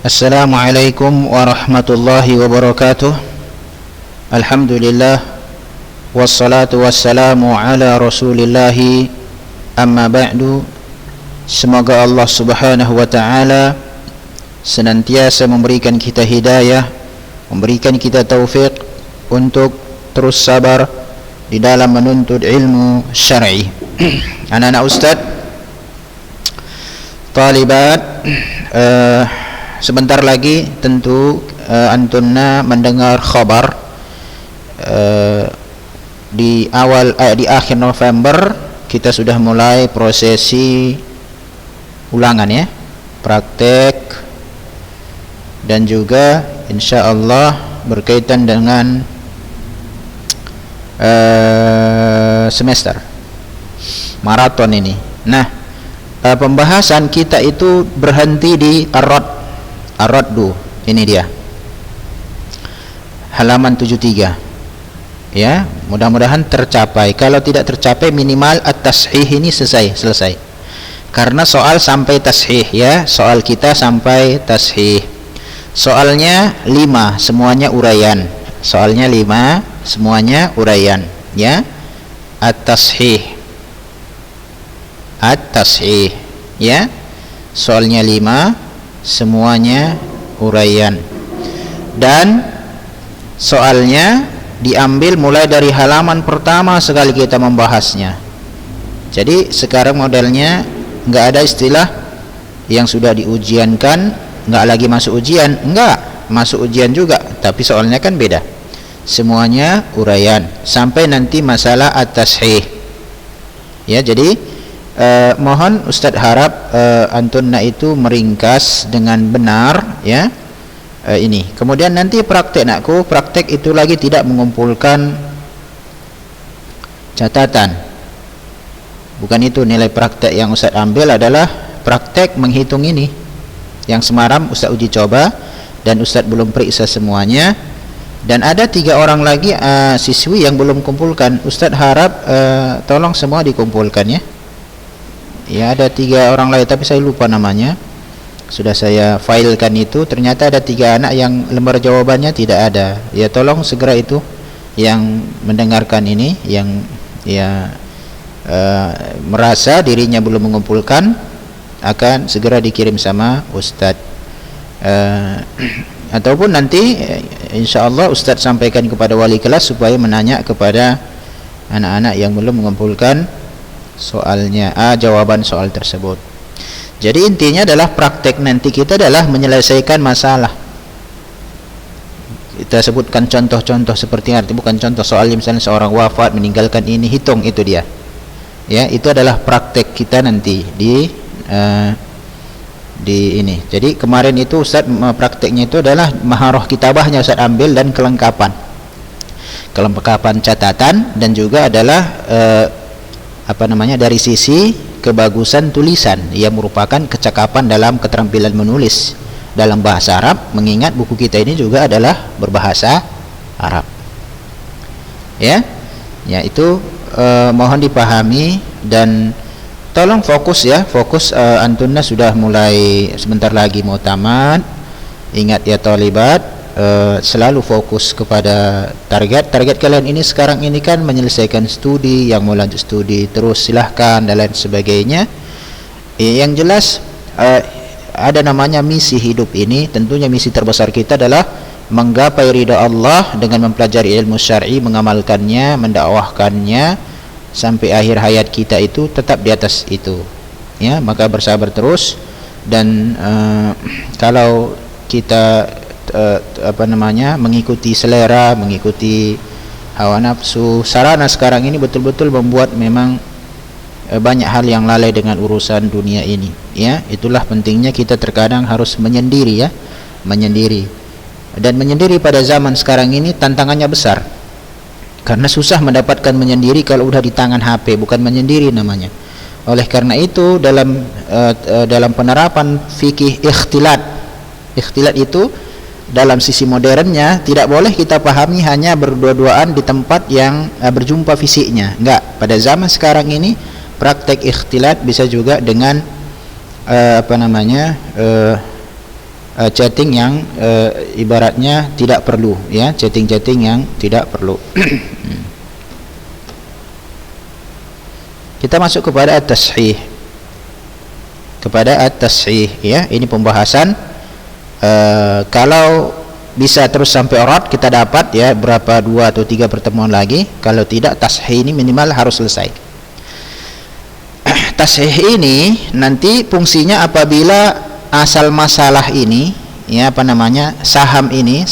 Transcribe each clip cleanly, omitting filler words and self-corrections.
Assalamualaikum warahmatullahi wabarakatuh. Alhamdulillah wassalatu wassalamu ala rasulillahi amma ba'du. Semoga Allah subhanahu wa ta'ala senantiasa memberikan kita hidayah, memberikan kita taufik untuk terus sabar di dalam menuntut ilmu syar'i. Anak-anak ustaz, talibat, sebentar lagi tentu antunna mendengar khabar di akhir November kita sudah mulai prosesi ulangan ya, praktek, dan juga insyaallah berkaitan dengan semester maraton ini. Nah, pembahasan kita itu berhenti di Ar-Raddu. Ini dia, halaman 73 ya. Mudah-mudahan tercapai. Kalau tidak tercapai, minimal at-tashih ini selesai. Karena soal sampai tashih ya, soal kita sampai tashih. Soalnya 5 semuanya uraian. Soalnya 5 semuanya uraian ya. At-tashih ya. Soalnya 5 semuanya uraian, dan soalnya diambil mulai dari halaman pertama sekali kita membahasnya. Jadi sekarang modelnya nggak ada istilah yang sudah diujiankan, nggak lagi masuk ujian, nggak masuk ujian juga, tapi soalnya kan beda. Semuanya uraian sampai nanti masalah at-tashih ya. Jadi mohon Ustadz harap antunna itu meringkas dengan benar ya. Ini kemudian nanti praktek nakku, praktek itu lagi tidak mengumpulkan catatan, bukan itu nilai praktek yang Ustadz ambil, adalah praktek menghitung ini yang semaram Ustadz uji coba dan Ustadz belum periksa semuanya, dan ada 3 orang lagi siswi yang belum kumpulkan. Ustadz harap tolong semua dikumpulkan ya. Ya, ada 3 orang lain tapi saya lupa namanya. Sudah saya filekan itu, ternyata ada 3 anak yang lembar jawabannya tidak ada. Ya tolong segera itu yang mendengarkan ini, yang ya merasa dirinya belum mengumpulkan, akan segera dikirim sama Ustadz. Ataupun nanti insyaallah Ustadz sampaikan kepada wali kelas supaya menanya kepada anak-anak yang belum mengumpulkan soalnya, jawaban soal tersebut. Jadi intinya adalah praktek nanti kita adalah menyelesaikan masalah. Kita sebutkan contoh-contoh seperti arti, bukan contoh soalnya misalnya seorang wafat meninggalkan ini, hitung itu dia. Ya, itu adalah praktek kita nanti di ini. Jadi kemarin itu Ustaz prakteknya itu adalah maharoh kitabahnya Ustaz ambil, dan kelengkapan catatan, dan juga adalah dari sisi kebagusan tulisan yang merupakan kecakapan dalam keterampilan menulis dalam bahasa Arab, mengingat buku kita ini juga adalah berbahasa Arab ya. Ya itu mohon dipahami, dan tolong fokus ya, antunna sudah mulai sebentar lagi mau tamat. Ingat ya talibat, selalu fokus kepada target kalian ini sekarang ini kan menyelesaikan studi, yang mau lanjut studi terus silahkan, dan lain sebagainya. Yang jelas ada namanya misi hidup ini. Tentunya misi terbesar kita adalah menggapai ridha Allah dengan mempelajari ilmu syar'i, mengamalkannya, mendakwahkannya sampai akhir hayat kita itu tetap di atas itu ya. Maka bersabar terus, dan kalau kita mengikuti selera, mengikuti hawa nafsu, sarana sekarang ini betul-betul membuat memang banyak hal yang lalai dengan urusan dunia ini ya. Itulah pentingnya kita terkadang harus menyendiri ya, dan menyendiri pada zaman sekarang ini tantangannya besar, karena susah mendapatkan menyendiri kalau udah di tangan HP, bukan menyendiri namanya. Oleh karena itu dalam penerapan fikih ikhtilat itu dalam sisi modernnya tidak boleh kita pahami hanya berdua-duaan di tempat yang berjumpa fisiknya. Enggak, pada zaman sekarang ini praktek ikhtilat bisa juga dengan chatting yang ibaratnya tidak perlu, ya, chatting-chatting yang tidak perlu. Kita masuk kepada at-tashih. Kepada at-tashih, ya, ini pembahasan kalau bisa terus sampai urat kita dapat, ya, berapa 2 atau 3 pertemuan lagi. Kalau tidak, tashih ini minimal harus selesai. Tashih ini nanti fungsinya apabila asal masalah ini, ya, apa namanya, saham ini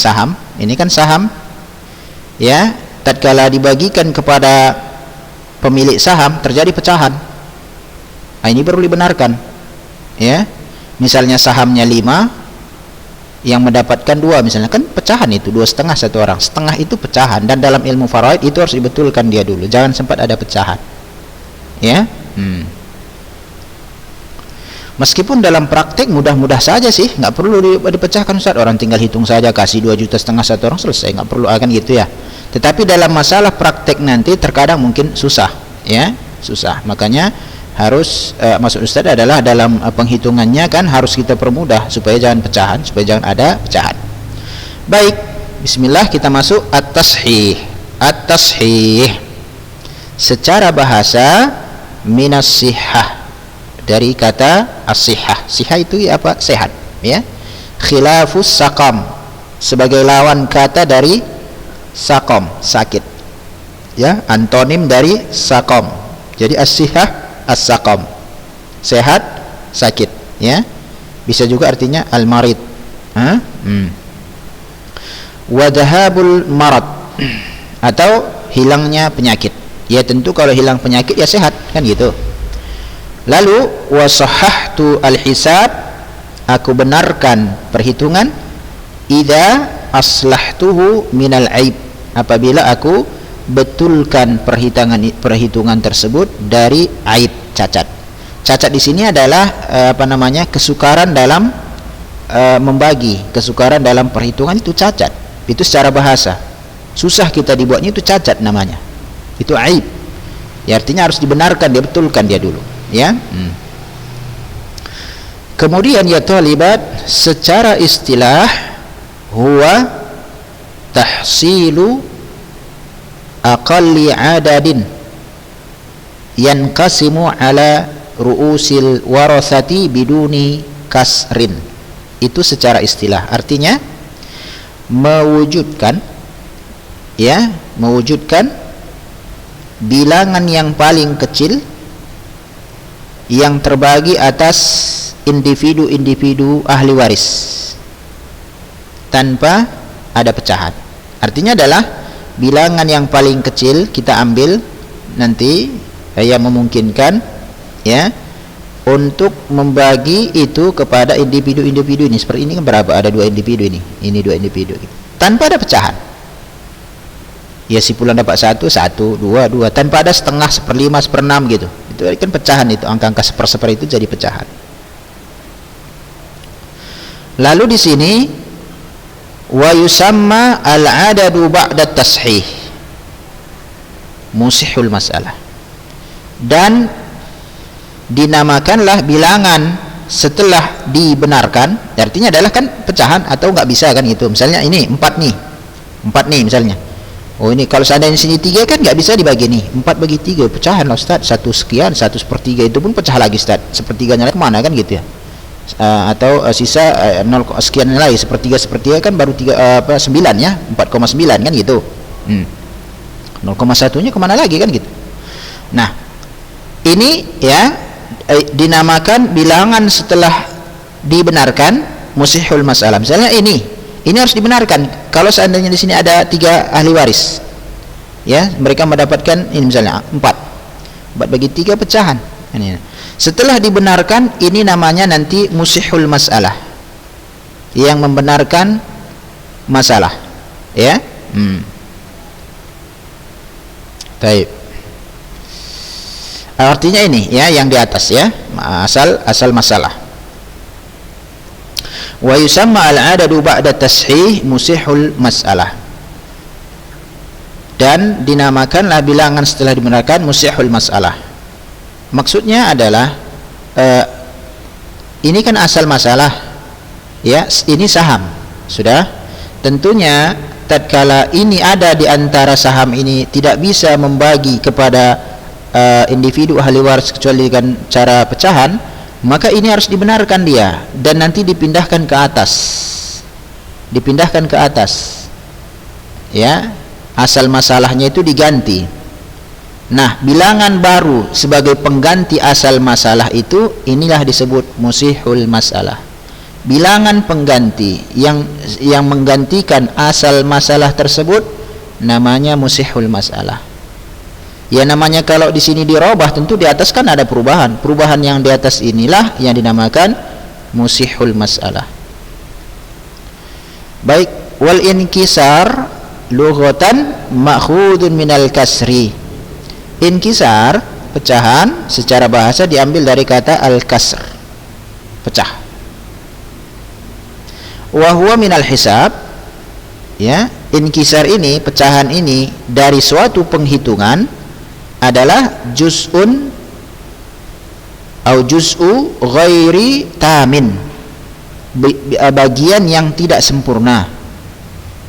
kan saham, ya, tatkala dibagikan kepada pemilik saham terjadi pecahan. Nah, ini perlu dibenarkan, ya. Misalnya sahamnya 5, yang mendapatkan 2, misalnya, kan pecahan itu 2,5 satu orang, setengah itu pecahan, dan dalam ilmu faraid itu harus dibetulkan dia dulu, jangan sempat ada pecahan, ya. Meskipun dalam praktek mudah-mudah saja sih, nggak perlu dipecahkan, Ustaz. Orang tinggal hitung saja, kasih 2,5 juta satu orang, selesai, nggak perlu akan gitu, ya. Tetapi dalam masalah praktek nanti terkadang mungkin susah, ya, susah. Makanya harus maksud Ustaz adalah dalam penghitungannya kan harus kita permudah supaya jangan pecahan, supaya jangan ada pecahan. Baik, bismillah, kita masuk at-tashih. At-tashih secara bahasa minas sihah, dari kata as-sihah. Sihah itu ya apa? Sehat, ya. Khilafus saqam, sebagai lawan kata dari saqam, sakit, ya, antonim dari saqam. Jadi as-sihah as-saqam, sehat, sakit, ya. Bisa juga artinya al-marid. Wa dhahabul marad, atau hilangnya penyakit. Ya tentu kalau hilang penyakit ya sehat, kan gitu. Lalu wa sahhahtu al-hisab, aku benarkan perhitungan, idza aslahtuhu minal aib, apabila aku betulkan perhitungan tersebut dari aib, cacat. Cacat di sini adalah apa namanya, kesukaran dalam membagi, kesukaran dalam perhitungan itu cacat. Itu secara bahasa. Susah kita dibuatnya, itu cacat namanya. Itu aib. Ya artinya harus dibenarkan, dia betulkan dia dulu, ya. Kemudian ya talibat, secara istilah huwa tahsilu aqalli adadin yanqasimu ala ru'usil warathati biduni kasrin. Itu secara istilah, artinya mewujudkan, ya, mewujudkan bilangan yang paling kecil yang terbagi atas individu-individu ahli waris tanpa ada pecahan. Artinya adalah bilangan yang paling kecil kita ambil nanti yang memungkinkan, ya, untuk membagi itu kepada individu-individu ini. Seperti ini kan berapa? Ada 2 individu ini 2 individu tanpa ada pecahan. Ya si pulang dapat 1, 2, 2 tanpa ada setengah, 1/5, 1/6 gitu. Itu kan pecahan, itu angka-angka 1/1 itu jadi pecahan. Lalu di sini wa yusamma al-adadu ba'da tashih musihul masalah, dan dinamakanlah bilangan setelah dibenarkan. Artinya adalah kan pecahan atau nggak bisa kan gitu. Misalnya ini 4 nih misalnya. Oh ini kalau seandainya sini 3 kan nggak bisa dibagi nih. 4 bagi 3 pecahan lah Ustaz. 1 sekian, 1/3 itu pun pecah lagi Ustaz. 1/3-nya lagi kemana kan gitu ya. Atau sisa 0 sekian lagi, 1/3 kan baru 9 ya, 4,9 kan gitu. 0,1-nya kemana lagi kan gitu. Nah ini ya dinamakan bilangan setelah dibenarkan musihul masalah. Misalnya ini harus dibenarkan. Kalau seandainya di sini ada 3 ahli waris, ya, mereka mendapatkan ini misalnya 4 bagi 3 pecahan. Ini. Setelah dibenarkan, ini namanya nanti musihul masalah, yang membenarkan masalah, ya. Baik. Artinya ini ya yang di atas ya, asal masalah. Wa yusamma al-adadu ba'da tashih musihul masalah, dan dinamakanlah bilangan setelah dibenarkan musihul masalah. Maksudnya adalah ini kan asal masalah, Ya, ini saham. Sudah. Tentunya tatkala ini ada di antara saham ini tidak bisa membagi kepada individu ahli waris kecuali dengan cara pecahan, maka ini harus dibenarkan dia dan nanti dipindahkan ke atas. Dipindahkan ke atas. Ya, asal masalahnya itu diganti. Nah, bilangan baru sebagai pengganti asal masalah itu, inilah disebut musihul masalah. Bilangan pengganti yang menggantikan asal masalah tersebut namanya musihul masalah. Ya, namanya kalau di sini dirubah, tentu di atas kan ada perubahan. Perubahan yang di atas inilah yang dinamakan musihul masalah. Baik, wal inkisar lughatan ma'khudun minal kasri. Inkisar, pecahan, secara bahasa diambil dari kata al-kasr, pecah. Wa huwa minal hisab, ya, inkisar ini, pecahan ini dari suatu penghitungan adalah juz'un atau juz'u ghairi tamin, bagian yang tidak sempurna,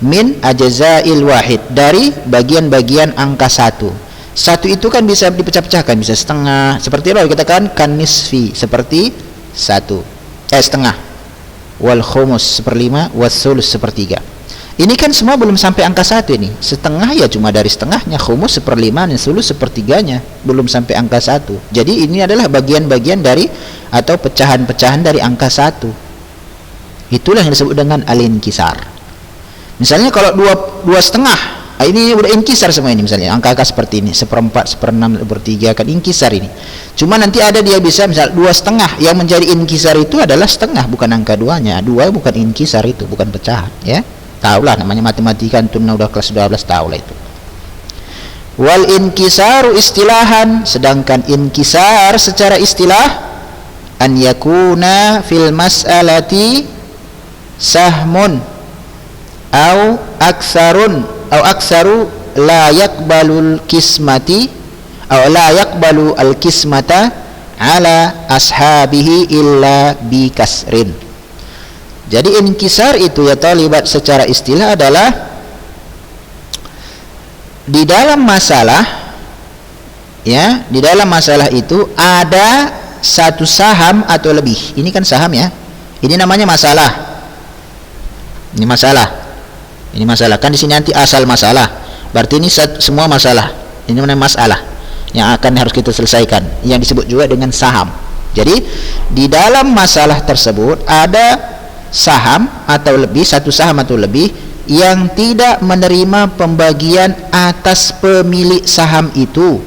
min ajza'il wahid, dari bagian-bagian angka satu. Satu itu kan bisa dipecah-pecahkan, bisa setengah, seperti apa kita katakan kan nisfi, seperti satu, setengah, wal khumus seperlima, was sulus sepertiga. Ini kan semua belum sampai angka satu ini. Setengah ya cuma dari setengahnya, khumus seperlima, dan sulus sepertiganya, belum sampai angka satu. Jadi ini adalah bagian-bagian dari atau pecahan-pecahan dari angka satu. Itulah yang disebut dengan al-inkisar. Misalnya kalau dua setengah, ini udah inkisar semua ini, misalnya angka-angka seperti ini, 1/4, 1/6, 1/3 kan inkisar ini. Cuma nanti ada dia bisa misal 2,5, yang menjadi inkisar itu adalah setengah, bukan angka 2-nya. 2 bukan inkisar, itu bukan pecahan, ya. Tahulah namanya matematika, antum udah kelas 12 tahulah itu. Wal inkisaru istilahan, sedangkan inkisar secara istilah an yakuna fil mas'alati sahmun au aksaru la yaqbalul kismati atau la yaqbalu al kismata ala ashabihi illa bi kasrin. Jadi inkisar itu ya talibat secara istilah adalah di dalam masalah, ya, di dalam masalah itu ada satu saham atau lebih. Ini kan saham, ya, ini namanya masalah. Ini masalah. Ini masalah, kan di sini nanti asal masalah. Berarti ini semua masalah. Ini namanya masalah yang akan harus kita selesaikan, yang disebut juga dengan saham. Jadi di dalam masalah tersebut ada saham atau lebih, satu saham atau lebih yang tidak menerima pembagian atas pemilik saham itu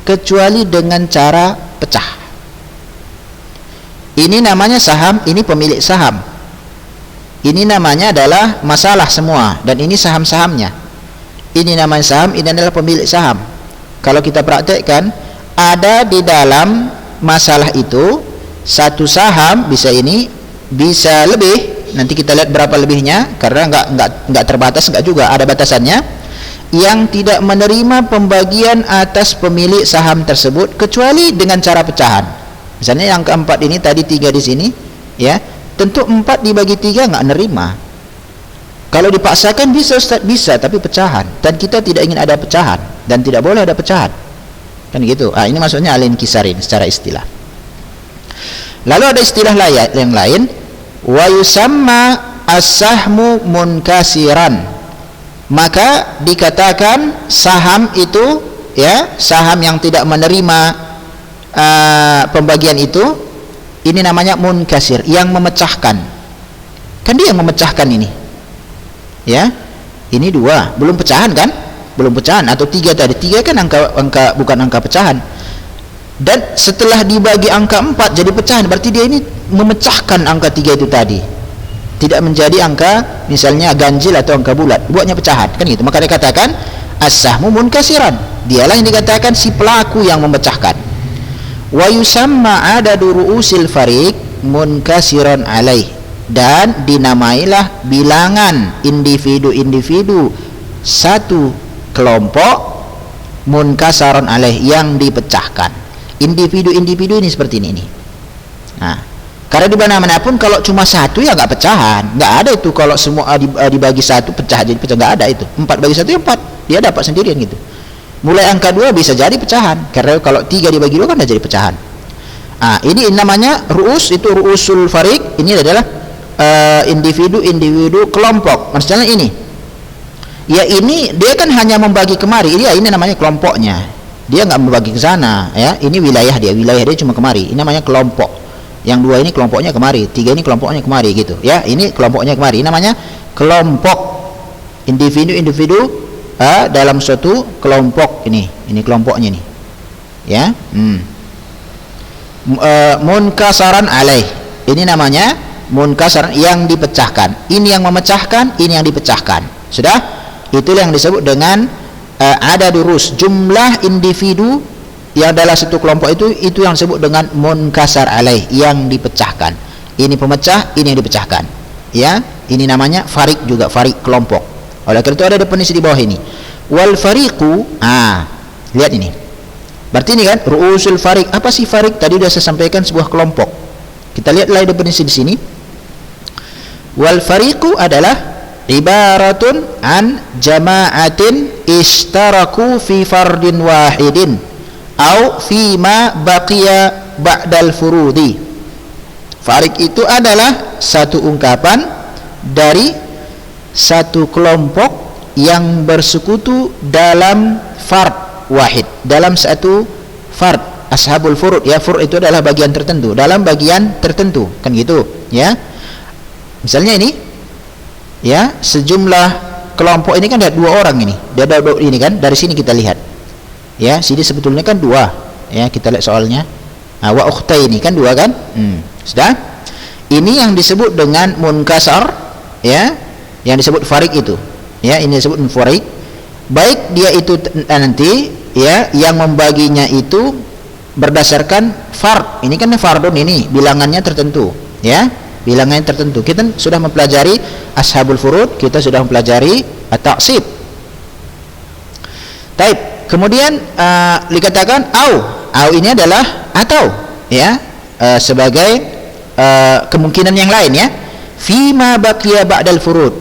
kecuali dengan cara pecah. Ini namanya saham, ini pemilik saham. Ini namanya adalah masalah semua, dan ini saham-sahamnya. Ini namanya saham, ini adalah pemilik saham. Kalau kita praktekkan, ada di dalam masalah itu satu saham, bisa ini, bisa lebih. Nanti kita lihat berapa lebihnya, karena enggak terbatas, enggak juga ada batasannya, yang tidak menerima pembagian atas pemilik saham tersebut kecuali dengan cara pecahan. Misalnya yang keempat ini tadi 3 di sini, ya. Tentu 4 dibagi 3 nggak nerima. Kalau dipaksakan bisa, Ustaz, bisa, tapi pecahan. Dan kita tidak ingin ada pecahan, dan tidak boleh ada pecahan, kan gitu. Ini maksudnya al-inkisarin secara istilah. Lalu ada istilah yang lain, wa yusamma as-sahmu munkasiran. Maka dikatakan saham itu, ya, saham yang tidak menerima pembagian itu, ini namanya munkasir, yang memecahkan. Kan dia yang memecahkan ini, ya. Ini 2, belum pecahan kan? Belum pecahan, atau 3 tadi. 3 kan angka bukan angka pecahan. Dan setelah dibagi angka 4 jadi pecahan, berarti dia ini memecahkan angka 3 itu tadi. Tidak menjadi angka misalnya ganjil atau angka bulat, buatnya pecahan, kan gitu. Maka dikatakan as-sahmu munkasiran. Dialah yang dikatakan si pelaku yang memecahkan. Wa yusamma adadu ru'usil fariq munkasiran alaih, dan dinamailah bilangan individu-individu satu kelompok munkasaron alaih, yang dipecahkan. Individu-individu ini seperti ini. Nah, Karena di mana-mana pun kalau cuma satu ya nggak pecahan, nggak ada itu. Kalau semua dibagi satu pecah jadi pecah, nggak ada itu. 4 bagi 1 ya 4, dia dapat sendirian gitu. Mulai angka 2 bisa jadi pecahan, karena kalau 3 dibagi 2 kan udah jadi pecahan. Ini namanya ru'us, itu ru'usul fariq. Ini adalah individu kelompok. Maksudnya ini, ya ini dia kan hanya membagi kemari, ini namanya kelompoknya. Dia nggak membagi ke sana, ya. Ini wilayah dia cuma kemari. Ini namanya kelompok. Yang 2 ini kelompoknya kemari, 3 ini kelompoknya kemari gitu, ya. Ini kelompoknya kemari. Ini namanya kelompok. Individu dalam suatu kelompok ini kelompoknya nih, ya. Munkasaran alaih. Ini namanya munkasaran, yang dipecahkan. Ini yang memecahkan, ini yang dipecahkan. Sudah? Itulah yang disebut dengan adadurus, jumlah individu yang adalah satu kelompok itu yang disebut dengan munkasar alaih, yang dipecahkan. Ini pemecah, ini yang dipecahkan, ya. Ini namanya farik juga, farik kelompok. Oleh karena itu ada definisi di bawah ini. Wal fariqu, lihat ini. Berarti ini kan ru'usul farik. Apa sih farik? Tadi sudah saya sampaikan, sebuah kelompok. Kita lihatlah definisi di sini. Wal fariqu adalah ibaratun an jama'atin ishtaraku fi fardin wahidin au fi ma baqiya ba'dal furudi. Farik itu adalah satu ungkapan dari satu kelompok yang bersekutu dalam fard wahid, dalam satu fard. Ashabul furud, ya, furud itu adalah bagian tertentu, dalam bagian tertentu, kan gitu, ya. Misalnya ini, ya, sejumlah kelompok ini kan ada 2 orang ini. Dia ada ini kan, dari sini kita lihat. Ya, sini sebetulnya kan 2. Ya, kita lihat soalnya. Wa ukhtaini kan 2 kan? Sudah? Ini yang disebut dengan munkasar, ya, yang disebut farik itu. Ya, ini disebut farik. Baik dia itu nanti, ya, yang membaginya itu berdasarkan fard. Ini kan fardun, ini bilangannya tertentu, ya. Bilangannya tertentu. Kita sudah mempelajari ashabul furud, kita sudah mempelajari at-ta'sib. Taib. Kemudian dikatakan au ini adalah atau, ya, sebagai kemungkinan yang lain, ya. Fima baqiya ba'dal furud,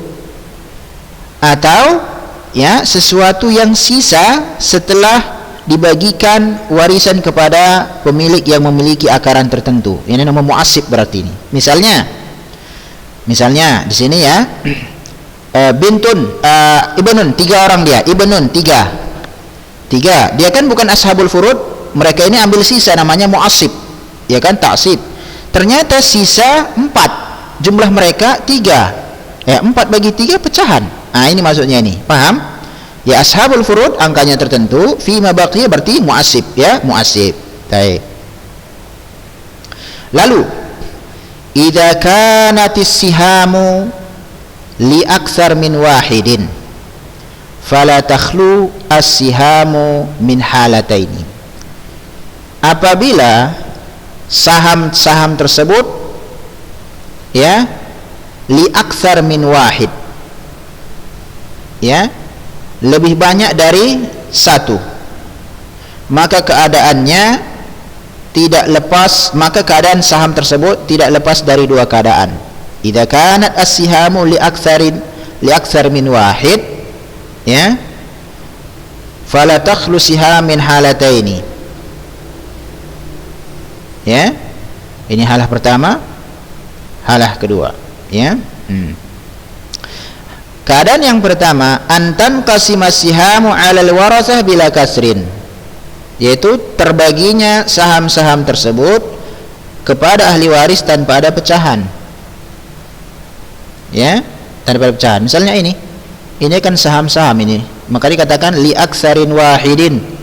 atau, ya, sesuatu yang sisa setelah dibagikan warisan kepada pemilik yang memiliki akaran tertentu. Ini nama mu'assib berarti ini. Misalnya di sini, ya, bintun ibnun, 3 orang dia, ibnun 3. Dia kan bukan ashabul furud, mereka ini ambil sisa, namanya mu'assib, ya kan, ta'sib. Ternyata sisa 4, jumlah mereka 3, ya, 4 bagi 3 pecahan. Ini maksudnya ini, paham? Ya, ashabul furud angkanya tertentu, fima baqiya berarti mu'assib, ya, mu'assib. Baik. Lalu idza kanatis sihamu li aktsar min wahidin fala takhlu as-sihamu min halataini. Apabila saham-saham tersebut, ya, li aktsar min wahid, ya, lebih banyak dari 1, maka keadaannya tidak lepas, maka keadaan saham tersebut tidak lepas dari 2 keadaan. Idza kanat as-sihamu li aktsar min wahid, ya, fala takhlu siham min halataini. Ya, ini halah pertama, halah kedua, ya. Keadaan yang pertama, antan qasimas sihamu 'alal warasah bila kasrin, yaitu terbaginya saham-saham tersebut kepada ahli waris tanpa ada pecahan, ya, tanpa ada pecahan. Misalnya ini kan saham-saham ini, maka dikatakan li aktsarin wahidin.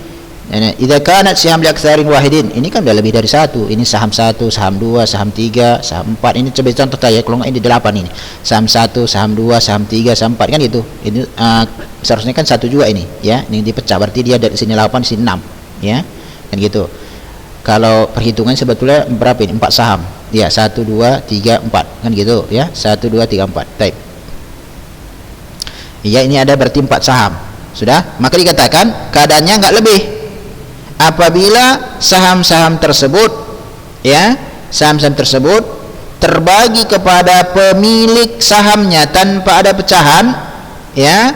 Idza kanat siham li aktsarin wahidin, ini kan udah lebih dari 1. Ini saham 1, saham 2, saham 3, saham 4. Ini coba contoh saja, kalau enggak ini 8 ini. Saham 1, saham 2, saham 3, saham 4 kan gitu. Ini seharusnya kan 1 juga ini, ya. Ini dipecah berarti dia dari sini 8, sini 6, ya. Kan gitu. Kalau perhitungan sebetulnya berapa ini? 4 saham. Ya, 1 2 3 4 kan gitu, ya. 1 2 3 4. Baik. Ya, ini ada berarti 4 saham. Sudah? Maka dikatakan keadaannya enggak lebih. Apabila saham-saham tersebut, ya, saham-saham tersebut terbagi kepada pemilik sahamnya tanpa ada pecahan, ya,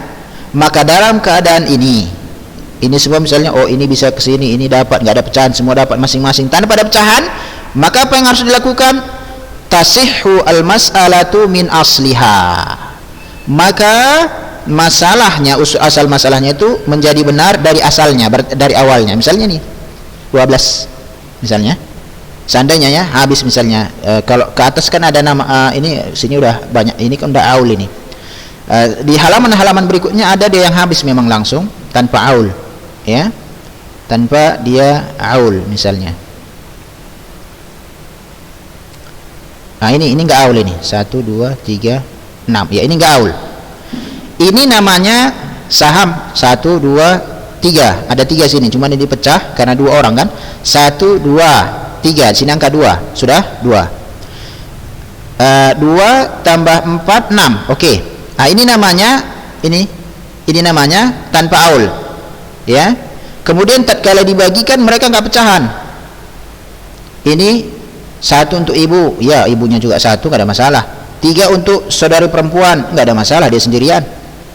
maka dalam keadaan ini semua misalnya, oh ini bisa ke sini, ini dapat, nggak ada pecahan, semua dapat masing-masing tanpa ada pecahan, maka apa yang harus dilakukan? Tasihhu al-mas'alatu min asliha. Maka masalahnya, asal masalahnya itu menjadi benar dari asalnya, dari awalnya. Misalnya nih 12 misalnya, seandainya ya habis misalnya, kalau ke atas kan ada nama, ini sini udah banyak, ini kan udah aul ini. Di halaman-halaman berikutnya ada dia yang habis memang langsung tanpa aul, ya, tanpa dia aul misalnya. Nah ini enggak aul ini, 1, 2, 3, 6, ya ini enggak aul. Ini namanya saham 1, 2, 3, ada 3 sini, cuma ini dipecah karena 2 orang kan, 1, 2, 3, sini angka 2, sudah 2, 2 tambah 4, 6, oke. Nah ini namanya, ini namanya tanpa aul, ya. Kemudian tatkala dibagikan mereka nggak pecahan. Ini 1 untuk ibu, ya ibunya juga 1, nggak ada masalah. 3 untuk saudari perempuan, nggak ada masalah, dia sendirian,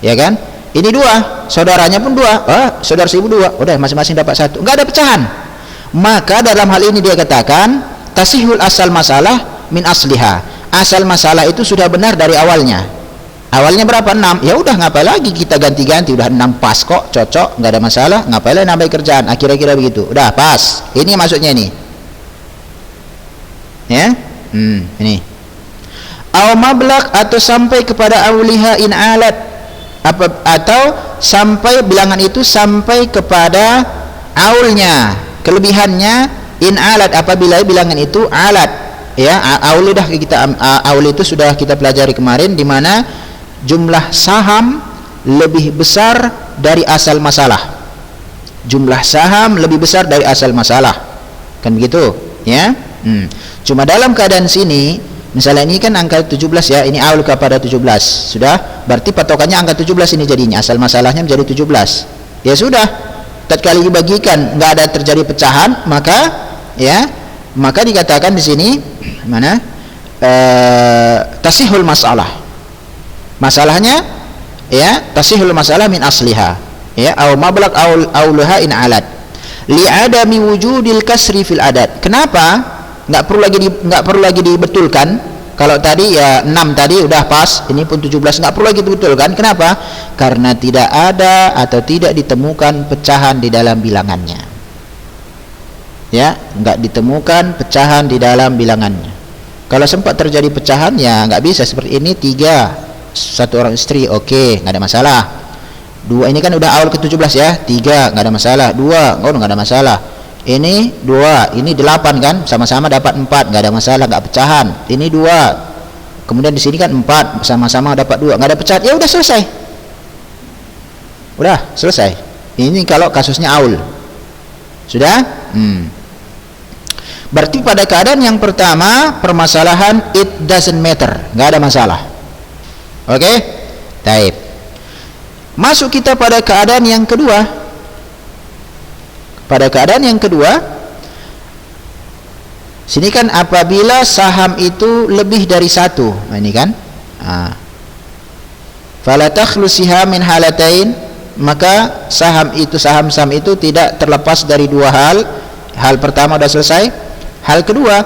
ya kan. Ini 2, saudaranya pun 2, saudara si ibu 2, udah masing-masing dapat 1, nggak ada pecahan. Maka dalam hal ini dia katakan tasihul asal masalah min asliha. Asal masalah itu sudah benar dari awalnya. Awalnya berapa? 6, ya udah ngapain lagi kita ganti-ganti, udah 6 pas kok, cocok, nggak ada masalah, ngapain lagi nambah kerjaan, kira-kira begitu, udah pas. Ini maksudnya ini, ya, ini. Au mablaq, atau sampai kepada auliha in alat, atau sampai bilangan itu sampai kepada aulnya, kelebihannya in alat, apabila bilangan itu alat, ya. Aul dah kita, aul itu sudah kita pelajari kemarin, di mana jumlah saham lebih besar dari asal masalah. Jumlah saham lebih besar dari asal masalah, kan begitu, ya. Cuma dalam keadaan sini, misalnya ini kan angka 17 ya, ini aul kepada 17, sudah, berarti patokannya angka 17 ini jadinya, asal masalahnya menjadi 17. Ya sudah, tatkala dibagikan nggak ada terjadi pecahan, maka ya, maka dikatakan di sini mana? Tasihul masalah. Masalahnya, ya, tasihul masalah min asliha, ya, au mablaq auluha in alat li adami wujudil kasri fil adat. Kenapa nggak perlu lagi dibetulkan? Kalau tadi ya 6 tadi udah pas, ini pun 17, nggak perlu lagi dibetulkan. Kenapa? Karena tidak ada atau tidak ditemukan pecahan di dalam bilangannya, ya, nggak ditemukan pecahan di dalam bilangannya. Kalau sempat terjadi pecahan, ya nggak bisa seperti ini. 3, 1 orang istri, oke, nggak ada masalah. 2 ini kan udah awal ke-17 ya, 3 nggak ada masalah, 2 nggak ada masalah. Ini 2, ini 8 kan, sama-sama dapat 4, nggak ada masalah, nggak pecahan. Ini 2, kemudian di sini kan 4, sama-sama dapat 2, nggak ada pecahan, ya udah selesai. Udah selesai. Ini kalau kasusnya aul. Sudah? Berarti pada keadaan yang pertama, permasalahan it doesn't matter, nggak ada masalah. Oke, taib. Masuk kita pada keadaan yang kedua. Pada keadaan yang kedua, sini kan apabila saham itu lebih dari 1, nah ini kan, fala takhlusiha min halatain, maka saham itu tidak terlepas dari 2 hal. Hal pertama sudah selesai. Hal kedua,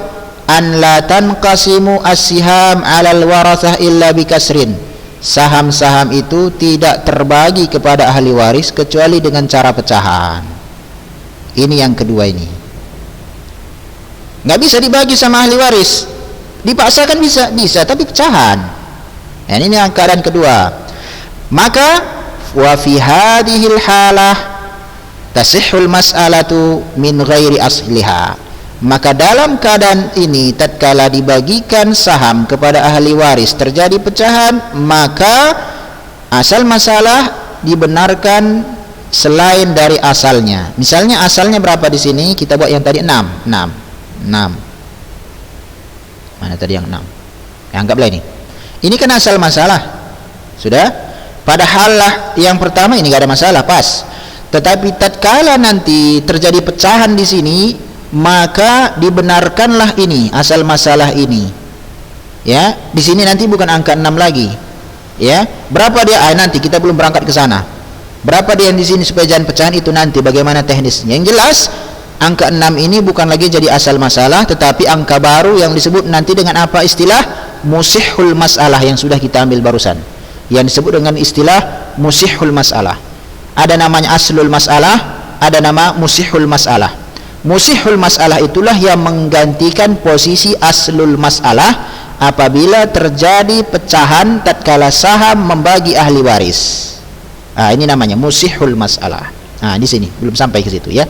an la tanqasimu as-siham 'alal warathah illa bikasrin. Saham-saham itu tidak terbagi kepada ahli waris kecuali dengan cara pecahan. Ini yang kedua ini. Nggak bisa dibagi sama ahli waris. Dipaksakan bisa, tapi pecahan. Dan ini yang keadaan kedua. Maka wa fi hadhil halah tasihhul mas'alatu min ghairi asliha. Maka dalam keadaan ini, tatkala dibagikan saham kepada ahli waris terjadi pecahan, maka asal masalah dibenarkan selain dari asalnya. Misalnya asalnya berapa di sini? Kita buat yang tadi 6. Mana tadi yang 6? Anggaplah ini. Ini kan asal masalah. Sudah? Padahal lah yang pertama ini enggak ada masalah, pas. Tetapi tatkala nanti terjadi pecahan di sini, maka dibenarkanlah ini asal masalah ini. Ya, di sini nanti bukan angka 6 lagi. Ya, berapa dia? Nanti kita belum berangkat ke sana. Berapa dia yang di sini supaya jangan pecahan itu nanti bagaimana teknisnya. Yang jelas angka 6 ini bukan lagi jadi asal masalah, tetapi angka baru yang disebut nanti dengan apa istilah musihul masalah yang sudah kita ambil barusan. Yang disebut dengan istilah musihul masalah. Ada namanya aslul masalah, ada nama musihul masalah. Musihul masalah itulah yang menggantikan posisi aslul masalah apabila terjadi pecahan tatkala saham membagi ahli waris. Ini namanya musihul masalah. Di sini belum sampai ke situ ya.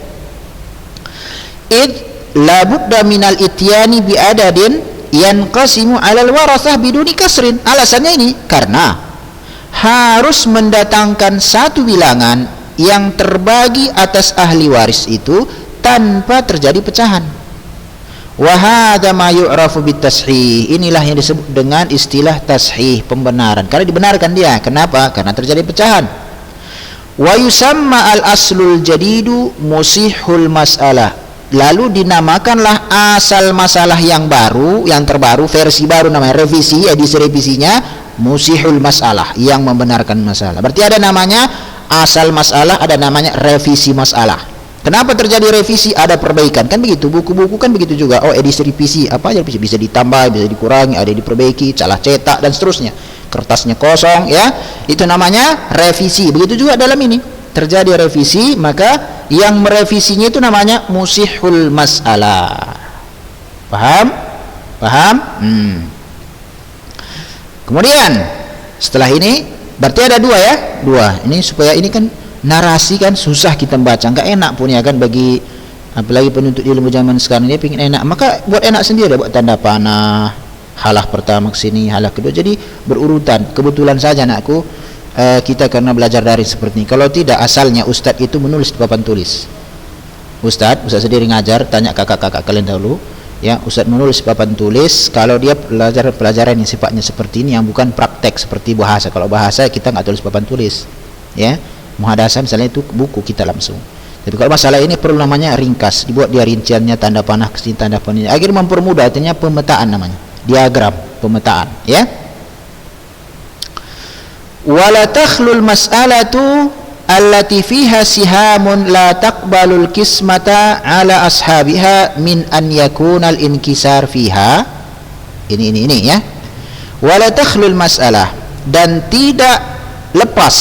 Id la budda minal ityani bi adadin yanqasimu 'alal warasah biduni kasrin. Alasannya ini karena harus mendatangkan satu bilangan yang terbagi atas ahli waris itu tanpa terjadi pecahan. Wa hadza ma yu'rafu bitashih. Inilah yang disebut dengan istilah tashih, pembenaran. Karena dibenarkan dia. Kenapa? Karena terjadi pecahan. Wa yusamma al-aslul jadidu musihul mas'alah. Lalu dinamakanlah asal masalah yang baru, yang terbaru, versi baru namanya revisi, edisi revisinya musihul masalah, yang membenarkan masalah. Berarti ada namanya asal masalah, ada namanya revisi masalah. Kenapa terjadi revisi? Ada perbaikan, kan begitu. Buku-buku kan begitu juga. Edisi revisi, apa aja bisa ditambah, bisa dikurangi, ada diperbaiki, salah cetak dan seterusnya. Kertasnya kosong, ya. Itu namanya revisi. Begitu juga dalam ini. Terjadi revisi, maka yang merevisinya itu namanya musihul masalah. Paham? Paham? Kemudian setelah ini berarti ada dua ya, dua. Ini supaya ini kan narasi kan susah kita membaca, nggak enak pun ya kan bagi apalagi penuntut ilmu zaman sekarang ini pingin enak, maka buat enak sendiri, buat tanda panah, halah pertama ke sini, halah kedua, jadi berurutan. Kebetulan saja anakku kita karena belajar daring seperti ini. Kalau tidak, asalnya ustadz itu menulis di papan tulis. Ustadz sendiri ngajar, tanya kakak-kakak kalian dahulu, ya, ustadz menulis di papan tulis. Kalau dia belajar pelajaran yang sifatnya seperti ini, yang bukan praktek seperti bahasa. Kalau bahasa kita nggak tulis papan tulis, ya. Muhadasah misalnya itu buku kita langsung. Tapi kalau masalah ini perlu namanya ringkas, dibuat dia rinciannya, tanda panah kesini, tanda panah ini, agar mempermudah. Artinya pemetaan namanya, diagram pemetaan, ya. Wala takhlul mas'alatu allati fiha sihamun la taqbalul kismata ala ashabiha min an yakuna al-inkisar fiha. Ini ya. Wala takhlul mas'alah, dan tidak lepas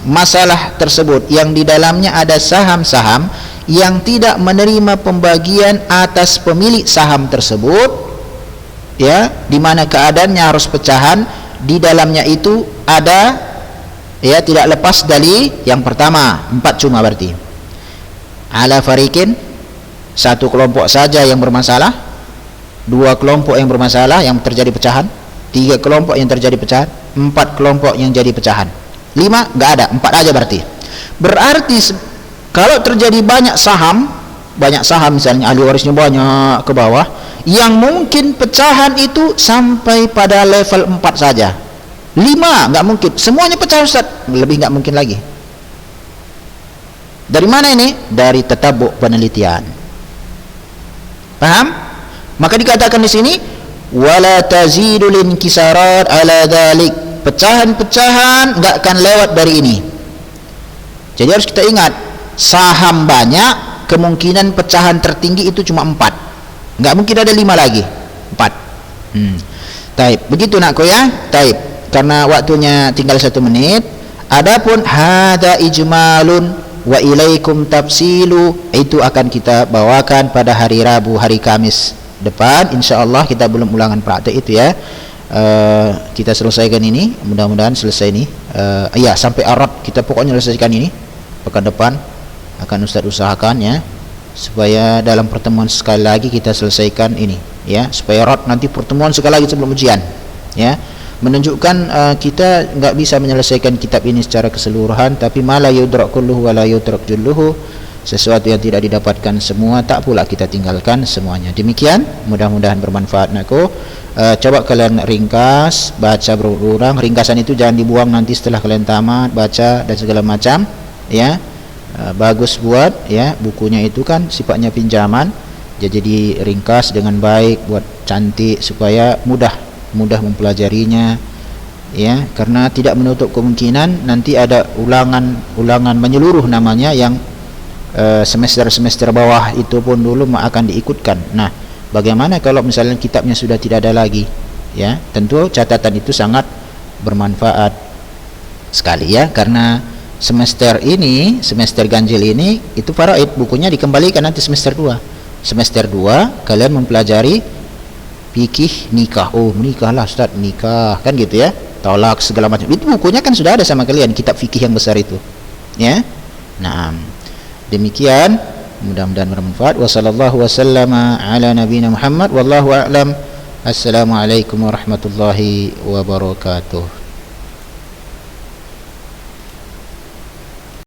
masalah tersebut yang di dalamnya ada saham-saham yang tidak menerima pembagian atas pemilik saham tersebut, ya, di mana keadaannya harus pecahan. Di dalamnya itu ada, ya, tidak lepas dari yang pertama, 4 cuma berarti ala farikin, satu kelompok saja yang bermasalah, 2 kelompok yang bermasalah yang terjadi pecahan, 3 kelompok yang terjadi pecahan, 4 kelompok yang jadi pecahan, 5 nggak ada, 4 aja berarti. Berarti kalau terjadi banyak saham misalnya ahli warisnya banyak ke bawah, yang mungkin pecahan itu sampai pada level 4 saja. 5 nggak mungkin semuanya pecah, Ustaz, lebih nggak mungkin lagi. Dari mana ini? Dari tatabbu' penelitian. Paham? Maka dikatakan di sini wala tazidul inkisarat ala dzalik, pecahan-pecahan nggak akan lewat dari ini. Jadi harus kita ingat, saham banyak, kemungkinan pecahan tertinggi itu cuma 4, nggak mungkin ada 5 lagi, 4. Taib, begitu nakku ya. Taib, karena waktunya tinggal 1 menit. Adapun hada ijmalun wa ilaikum tafsilu, itu akan kita bawakan pada hari Rabu, hari Kamis depan insyaallah. Kita belum ulangan praktek itu ya. Kita selesaikan ini, mudah-mudahan selesai ini. Ya, sampai Arab kita pokoknya selesaikan ini. Pekan depan akan Ustaz usahakan ya, supaya dalam pertemuan sekali lagi kita selesaikan ini ya, supaya Arab nanti pertemuan sekali lagi sebelum ujian ya, menunjukkan kita nggak bisa menyelesaikan kitab ini secara keseluruhan, tapi mala yudrak kulluhu wa la yudrak julluhu, sesuatu yang tidak didapatkan semua tak pula kita tinggalkan semuanya. Demikian, mudah-mudahan bermanfaat nakku. Coba kalian ringkas, baca berulang. Ringkasan itu jangan dibuang nanti setelah kalian tamat baca dan segala macam ya. Bagus buat ya, bukunya itu kan sifatnya pinjaman, jadi ringkas dengan baik, buat cantik supaya mudah mudah mempelajarinya, ya, karena tidak menutup kemungkinan nanti ada ulangan menyeluruh namanya yang semester bawah itu pun dulu akan diikutkan. Nah, bagaimana kalau misalnya kitabnya sudah tidak ada lagi, ya, tentu catatan itu sangat bermanfaat sekali, ya, karena semester ganjil ini itu faraid, bukunya dikembalikan nanti semester 2 kalian mempelajari fikih nikah. Oh, menikahlah Ustaz, nikah kan gitu, ya, tolak segala macam, itu bukunya kan sudah ada sama kalian, kitab fikih yang besar itu, ya. Nah, demikian, mudah-mudahan bermanfaat. Wassallallahu wasallama ala nabiyina Muhammad wallahu a'lam. Assalamualaikum warahmatullahi wabarakatuh.